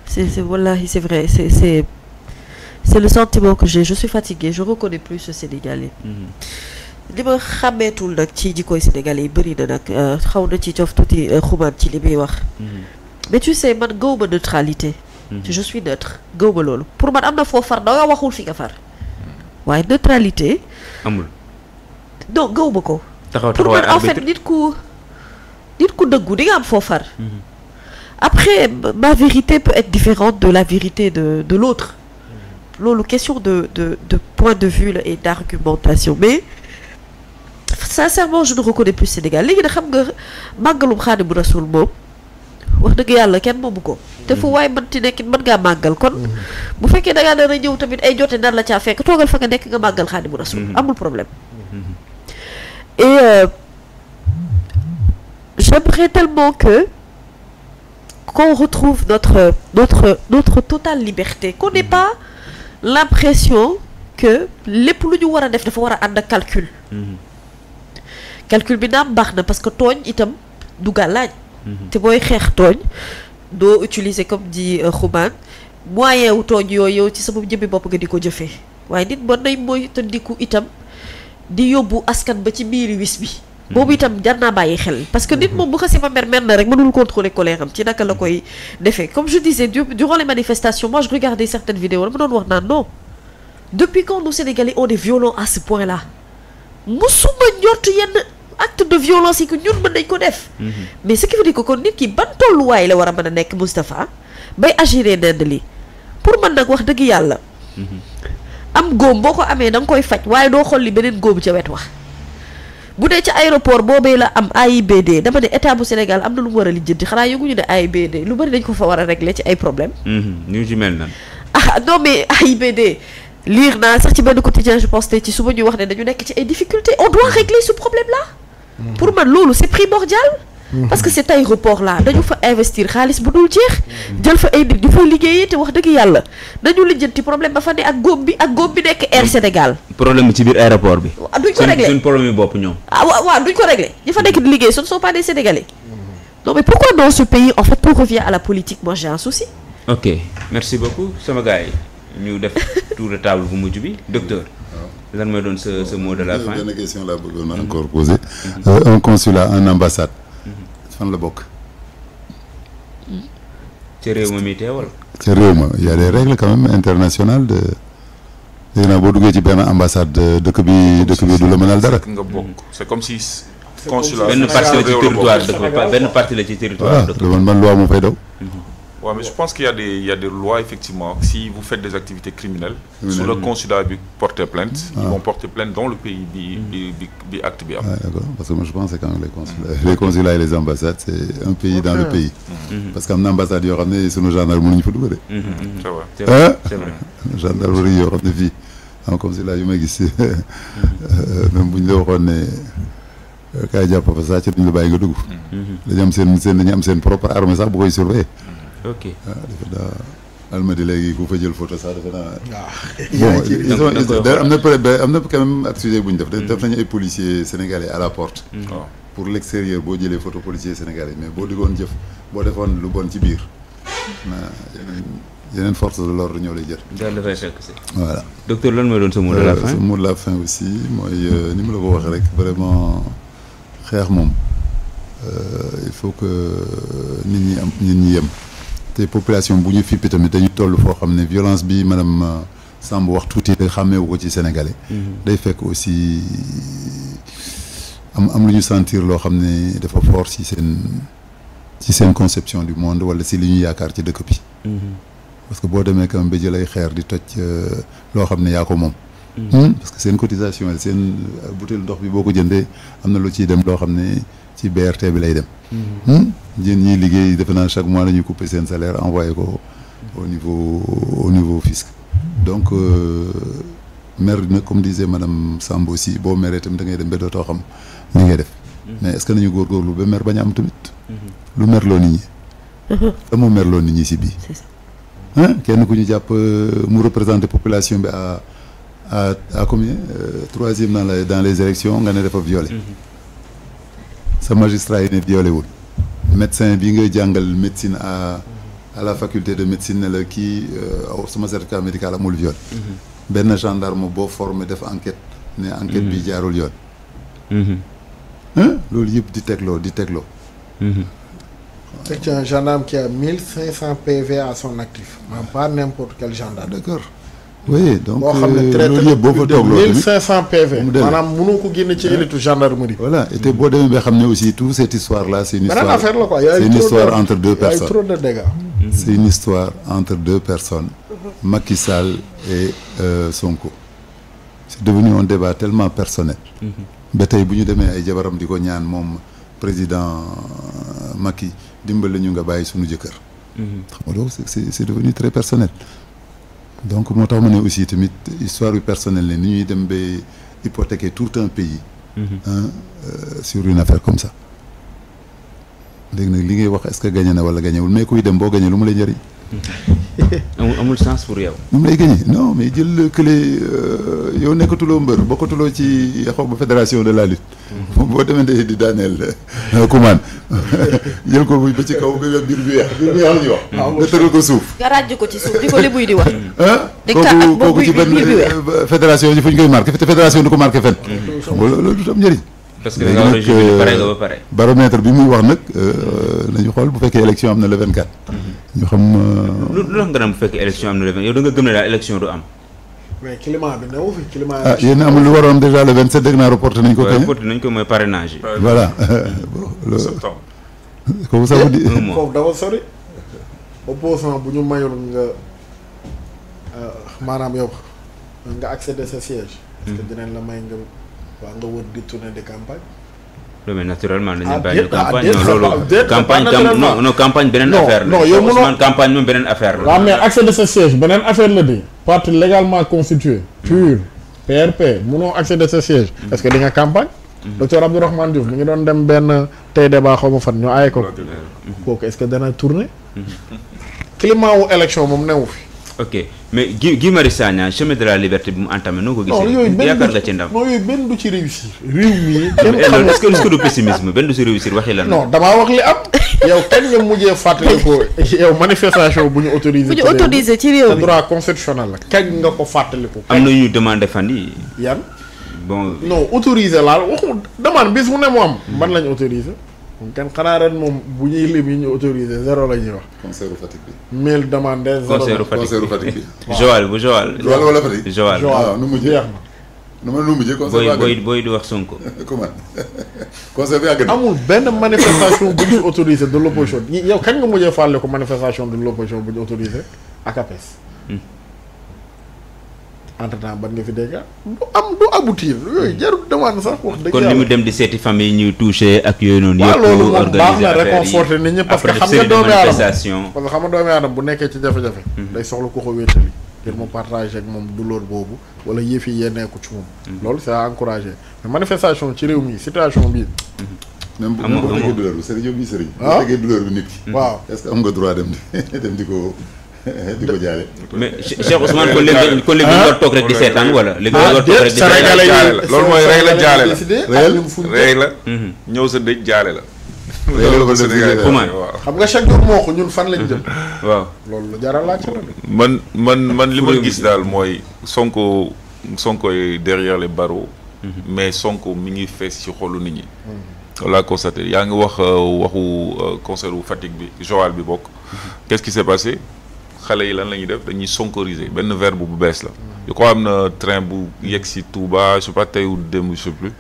C'est wallahi, c'est vrai, c'est le sentiment que j'ai. Je suis fatiguée, je reconnais plus ce Sénégalais. li ma xàmmeetul nag ci jikkoy Sénégalais yi bëri na nag xaw na ci cof tuuti xumaan ci li muy wax. mais tu sais man gëw ma neutralité. je suis neutre gëw ma loolu pour man am na foo far da nga waxul fi nga far. waaye neutralité. amul. non gëw ma ko. pour man en fait nit ku dëggu di nga am foo far. après ma vérité peut être différente de la vérité de l'autre. loolu question de point de vue la et d'argumentation mais sincèrement je ne reconnais plus Sénégal léegi nag xam nga màggalum Xaadimu Rasuul moom wax dëgg yàlla kenn moomu ko te fu waaye mënti nekkin mën ngaa màggal kon bu fekkee da ngaa nar a ñëw tamit ay jote nar la caa fekk toogal fa nga nekk nga màggal Xaadimu Rasuul amul problème et j'aimerais tellement que qu'on retrouve notre totale liberté qu'on n'ait pas l'impression que lépp lu ñu war a def dafa war a ànd ak calcul. calcul bi naam baax na parce que tooñ itam du gàllaaj. te booy xeex tooñ doo utiliser comme dit Xuman moyen wu tooñ yooyu yow ci sama jëmmi bopp nga di ko jëfee waaye nit mën nay mooy tëndiku itam di yóbbu askan ba ci biiri wis bi. boobu itam jar naa bàyyi xel parce que nit moom bu xasee ba mer na rek mënul contrôler colère am ci naka la koy defee comme je disais durant les manifestations moi je regardais certaines vidéos dama doon wax naan non depuis quand nous Sénégalais on est violents à ce point là musuma njort yenn acte de violence yi que ñun mën nañ ko def mais ce qui veut dire que kon nit ki ban tolluwaay la war a mën a nekk Moustapha bay agiré nend li pour man nag wax dëgg yàlla am góom boo ko amee da nga koy faj waaye doo xool li beneen góom ca wet wax bu dee ci aéroport boobee la am AIBD dama ne état bu Sénégal am na lu mu war a lijjanti xanaa yëguñu ne AIBD lu bari dañ ko fa war a régler ci ay problème ñu ci mel nan non mais AIBD lire naa sax ci benn quotidien je pense te ci suba ñuy wax ne dañu nekk ci ay difficultés on doit régler ce problème là pour man loolu c'est primordial parce que cet aéroport là dañu fa investir xaalis bu dul jeex jël fa ay nit di fa liggéeyee te wax dëgg yàlla dañu lijjanti problème ba fa ne ak góob bi nekk Air Sénégal problème bi ci biir aéroport bi duñ ko régler suñ problème yi bopp ñoom waaw duñ ko régler ñi fa nekk di liggéey ce ne sont pas des Sénégalais non mais pourquoi dans ce pays en fait on revient à la politique moi j'ai un souci ok merci beaucoup sama gars yi ñu def tour de table bu mujj bi docteur lan mooy doon ce mot de la fin benn question laa bëggoon na encore poser un consulat un ambassade fan la bokk ci réew ma mi teewal ci réew ma y a des règles quand même internationales de léegi nag boo duggee ci benn ambassade dëkk bi du la mënal dara nga bokk c'est comme si consulat benn partie la ci territoire dëkk benn partie la ci territoire dëkk man loi moo fay daw Ouais, mais je pense qu'il y a des lois effectivement. Si vous faites des activités criminelles, sous le consulat bi porter plainte, ils vont porter plainte dans le pays bi acte bi am. D'accord, parce que moi je pense que quand même les consulats et les ambassades c'est un pays dans le pays. Parce qu'am na ambassade yoo xam ne sunu gendarme mënuñu fa dugg de. C'est vrai. C'est vrai. Gendarmerie yoo xam ne fii am consulat yu may gis même bu ñu la waxoon ne kaay jàpp fa sàcc duñu la bàyyi nga dugg. dañu am seen propre armée sax bu koy surveiller. ok defe naa Almadi léegi ku fa jël photo sax defe naa bon am na quand même ak sujet bu ñu def nañu ay policiers sénégalais à la porte pour l'extérieur boo jëlee photo policier sénégalais mais boo diggoon jëf boo defoon lu bon ci biir na yeneen force de l'ordre ñoo lay jël daal dafay fekk si voilà docteur lan mooy doon sa mot de la fin sa mot de la fin aussi mooy ni mu la ko waxee rek vraiment xeex moom il faut que nit ñi yem te population bu ñu fippi tamit dañu toll foo xam ne violence bi madame Samb wax tuuti te xàmmeewu ko ci sénégalais day fekk aussi am lu ñu sentir loo xam ne dafa fort ci seen conception du monde wala si li ñu yaakaar ci dëkk bi parce que boo demee quand même ba jël ay xeer di toj loo xam ne yaa ko moom parce que seen cotisation seen butéel ndox bi boo ko jëndee am na lu ciy dem loo xam ne ci BRT bi lay dem yéen ñiy liggéey defe naa chaque mois la ñuy couper seen salaire envoyé ko au niveau fisc donc mer na comme disait madame Samb aussi boo meree tamit da ngay dem ba dootoo xam li ngay def mais est-ce que nañu góorgóorlu ba mer bañ a am tamit lu merloo nit ñi da moo merloo nit ñi si bii kenn ku ñu jàpp mu représenter population bi à combien troisième dans les élections nga ne dafa violé sa magistrat yi ne violé wul médecin bi nga jàngal médecine à la faculté de médecine ne la kii sama certificat médical amul viol. benn gendarme boo formé def enquête ne enquête bi jaarul yoon. loolu yëpp di tegloo. C'est un gendarme qui a 1500 PV à son actif. Pas n'importe quel gendarme. D'accord. Oui, donc loolu yëpp boo fa toog loolu 1500 PV. maanaam mënoo ko génne ci élitu gendarmerie. Voilà et te boo demee ba xam ne aussi toute cette histoire là c'est une histoire. beneen affaire la quoi. C'est une histoire entre deux personnes. Il y a eu trop de dégâts. C'est une histoire entre deux personnes. Macky Sall et Sonko. C'est devenu un débat tellement personnel. ba tey bu ñu demee ay jabaram di ko ñaan moom président Macky dimbali ñu nga bàyyi suñu jëkkër. xam nga loolu c'est devenu très personnel. donc moo tax ma ne aussi tamit histoire yu personnelle ne ni ñuy dem ba hypothéquer tout un pays. Sur une affaire comme ça. léegi nag li ngay wax est-ce que gagné na wala gagnéwul mais kuy dem boo gagné lu mu lay njëriñ. amul sens pour yow. lu mu lay gagné non mais jël kële yow nekkatuloo mbër bokkatuloo ci xaw ma fédération de la lutte. boo demee di daaneel kumaan jël ko ba ci kaw nga biir bi weex la ñuy wax. nga tëral ko suuf. nga ràjj ko ci suuf di ko li buy di wax. kooku ci benn fédération yi fu ñu koy marqué te fédération du ko marqué fenn. xam nga loolu du am njëriñ. parce que da nga war a jubilé pare nga ba pare. baromètre bi muy wax nag nañu xool bu fekkee élection am na le 24. ñu xam. lu tax nga dem bu fekkee élection am na le 24 yow da nga gëm ne daal élection du am. mais climat bi newu fi climat. yéen amul lu waroon déjà le 27 dégg naa reporté nañ ko. waaw reporté nañ ko mooy parrainage yi. voilà. septembre. kooku ça veut dire. foofu dafa sori. opposant bu ñu mayul nga maanaam yow nga accéder sa siège. parce que dinañ la may nga. waa nga wër di tournée de campagne. mais naturellement dañuy bàyyi campagne non loolu campagne non campagne beneen affaire la. non yow mënoo campagne moom beneen affaire la. waaw mais accès de ce siège beneen affaire la di. parti légalement constitué. PUR PRP mënoo accès de ce siège. est-ce que di nga campagne. docteur Abdourahmane Diouf mi ngi doon dem benn tey débat xaw ma fan ñu aaye ko. kooku est-ce que dana tourner. climat wu élection moom newu fi. ok mais Guy Marius Sagna chemin de la liberté bi mu entamé noo ko gisee. non yooyu benn yaakaar nga ci ndam. non yooyu benn du ci réussir. réew mi kenn xamul est-ce que du pessimisme benn du ci réussir waxi lan. non damaa wax li am. yow kañ nga mujjee fàttali ko yow manifestation bu ñu autorisé. bu ñu autorisé ci réew mi droit constitutionnel la kañ nga ko fàttali ko. am na ñu demandé fan yi yan. bon non autorisé laal waxu demande bis mu ne mu am. ban lañ autorisé. moom kenn xanaa ren moom bu ñuy lim yi ñu autorisé zéro la ñuy wax. concert Fatick bi. 1000 demandés zéro. concert Fatick bi. Joal bu Joal. Joal wala Fatick. Joal waaw nu mujjee nu mujjee concert booy di wax Sonko. comment concert bi yàgg na. amul benn manifestation bu ñu autorisé de l'opposition yow kañ nga mujjee fàlle ko manifestation de l'opposition bu ñu autorisé ak APS. entre temps ban nga fi dégg du aboutir yooyu jarul demande sax wax dëgg kon li mu dem di seeti famille ñuy touché ak yooyu noonu. yëpp loolu moom baax na organiser réconforter nit ñi parce que xam nga doomi aadama bu nekkee ci jafe-jafe. day soxla ko wéetali ngir mu partager ak moom douleur boobu wala yëf yi yenneeku ci moom. loolu c'est à encourager mais manifestation ci réew mi situation bii. même bu tegee douleur bi sëriñ bi sëriñ. ah bu tegee douleur bi nit ki. waaw est-ce que am nga droit dem di ko. di ko jaale. mais Cheikh Ousmane kon léegi ñu war toog rek di seetaan wala. léegi ñu war toog rek di seetaan loolu mooy rey la jaale la. rey la. ñëw sa dëj jaale la. loolu ko Sénégal waaw. xam nga chaque jour moo ko ñun fan lañ jëm. waaw loolu lu jar a laaj la. man li ma gis daal mooy Sonko est derrière les barreaux. mais Sonko mi ngi fees ci xolu nit ñi. laa constaté yaa ngi wax waxu concert wu Fatick bi Joal bi bokk. qu'est-ce qui s'est passé. xale yi lan la ñuy def dañuy sonkoriser benn verbe bu bees la. je crois am na train bu yegg si Touba je sais pas tey ou démb je sais plus.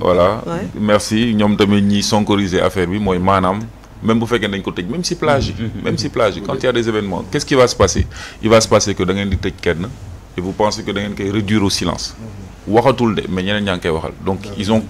voilà merci ñoom tamit ñiy sonkoriser affaire bi mooy maanaam même bu fekkee dañ ko tëj même si plage yi. même si plage yi quand il y a des événements qu'est-ce qui va se passer. il va se passer que da ngeen di tëj kenn et vous pensez que da ngeen koy réduire au silence. waxatul de mais ñeneen ñaa ngi koy waxal donc ils ont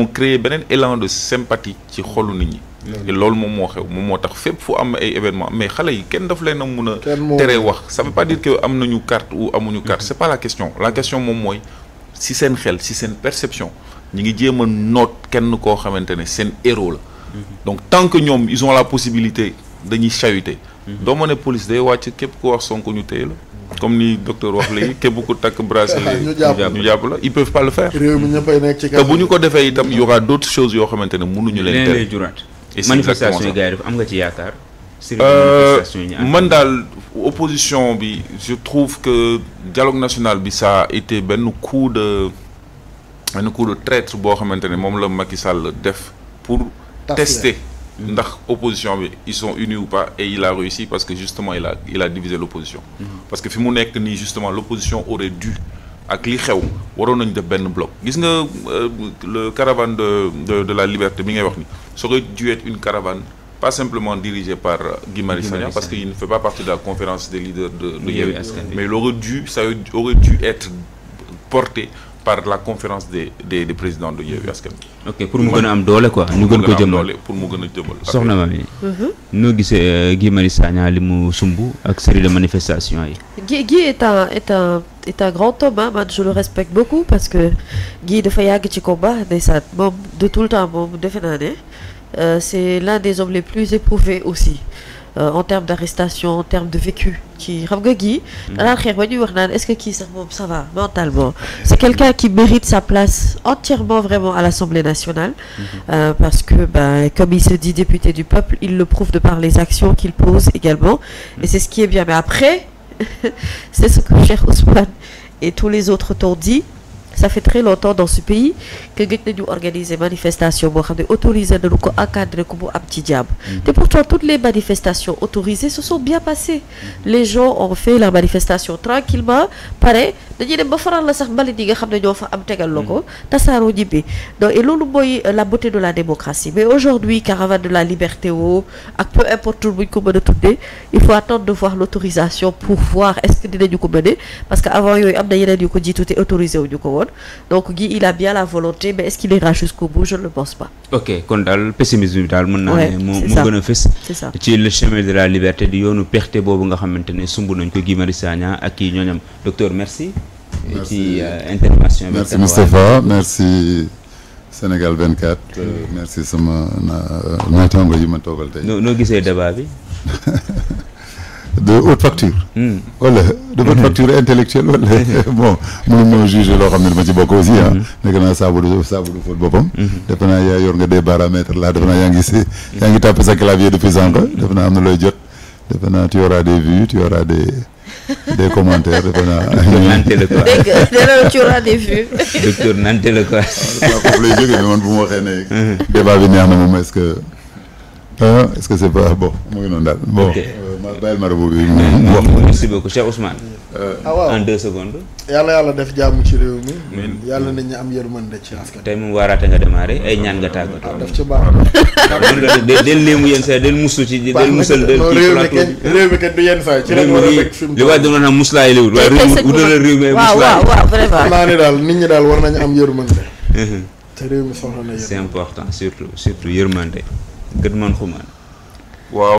créé beneen élan de sympathie ci xolu nit ñi. et loolu moom moo xew moom moo tax fépp fu am ay événements mais xale yi kenn daf leen a mun a tere wax ça veut pas dire que am nañu carte ou amuñu carte c'est pas la question moom mooy si seen xel si seen perception ñi ngi jéem a noot kenn koo xamante ne seen héros la donc tant que ñoom ils ont la possibilité dañuy chahuter doo ma ne police day wàcc képp ku wax Sonko ñu téye la comme ni docteur wax léegi képp ku takk bracelet ñu jàpp la ils peuvent pas le faire réew mi ñëppay nekk ci te bu ñu ko defee itam y aura d'autres choses yoo xamante ne mënuñu leen tere et c'est exactement manifestation ça. yi gars yi def am nga ci yaakaar. manifestation yi ñu man daal opposition bi je trouve que dialogue national bi ça a été benn coup de traître boo xamante ne moom la Macky Sall def pour tester ndax opposition bi ils sont unis ou pas, et il a réussi parce que justement il a divisé l'opposition. Parce que fi mu nekk nii justement l'opposition aurait dû ak li xew waroon nañu def benn bloc. Gis nga le caravane de la liberté bi ngay wax ni ça aurait dû être une caravane pas simplement dirigée par Guy Marius Sagna, parce qu'il ne fait pas partie de la conférence des leaders de Yewwi, mais ça aurait dû être porté par la conférence des présidents de Yewwi Askan Wi. ok pour mu gën a am doole quoi. ñu gën ko jëmmal pour mu gën a jëmmal. soxna Mamy. noo gisee Guy Marius Sagna li mu sumb ak série de manifestations yi. Guy est un grand homme, hein. Moi, je le respecte beaucoup parce que Guy dafa yàgg ci combat ndeysaan moom de tout le temps moom defe naa ne c'est l'un des hommes les plus éprouvés aussi. En termes d'arrestation, en termes de vécu ci xam nga Guy danaan xeex ba ñuy wax naan est-ce que kii sax moom ça va mentalement. C'est quelqu'un qui mérite sa place entièrement vraiment à l'Assemblée nationale. Parce que comme il se dit député du peuple, il le prouve de par les actions qu'il pose également, et c'est ce qui est bien. Mais après c'est ce que Cheikh Ousmane et tous les autres t'ont dit. Ça fait très longtemps dans ce pays que gëj nañu organiser manifestation boo xam ne autorisé nañu ko encadré ko mu am ci jàmm. Et pourtant toutes les manifestations autorisées se sont bien passées. Les gens ont fait la manifestation tranquillement pare dañuy dem ba faral la sax mbalit yi nga xam ne ñoo fa am tegal la ko tasaaroo ñibbi. Donc et loolu mooy la beauté de la démocratie. Mais aujourd'hui caravane de la liberté woo ak peu importe tur bu ñu ko mën a tuddee il faut attendre de voir l'autorisation pour voir est-ce que dinañu ko mëne, parce que avant yooyu am na yeneen yu ko jiitu te autorisé wuñu ko woon. Donc Guy il a bien la volonté, mais est-ce qu'il ira jusqu'au bout? Je ne le pense pas. ok kon daal pessimisme bi daal mën naa ne mu gën a fës ci le chemin de la liberté di yoonu perte boobu nga xamante ne sumb nañ ko Guy Marius Sagna ak kii ñooñam. Docteur merci ci intervention bi. Merci Moustapha, merci Sénégal 24, merci sama naataango yi ma toogal tey. noo gisee débat bi. de haute facture. wala de haute facture intellectuelle wala bon mënuñoo juger loo xam ne dama ci bokk aussi ah. nekk naa saabu du fóot boppam. defe naa yaa yor nga des paramètres là, defe naa yaa ngi tapé sa clavier depuis sànq. defe naa am na looy jot. defe naa tu auras des vues, tu auras des commentaires, defe naa. nante la quoi dégg tu auras des vues. docteur nante la quoi. foofu lay jógee mais man bu ma waxee ne. débat bi neex na moom est-ce que c'est pas bon mu ngi noonu daal bon. ma bàyyil marabout bi mu wax. merci beaucoup Cheikh Ousmane. waaw en 2 secondes. yàlla def jàmm ci réew mi. yàlla nañ ñu am yërmande ci askan. tey moom waaraate nga démarré ay ñaan nga tàggatoo. daf ci baax. del léemu yenn saa del musu ci del musal del ci plateau réew mi kat du yenn saa ci la war a fekk fi mu li waaj doon naan muslaay liwut waaye réew mi waaw vraiment. naa ni daal nit ñi daal war nañu am yërmande. te réew mi soxla na yërmande. c'est important surtout yërmande gët man xumaan. waaw.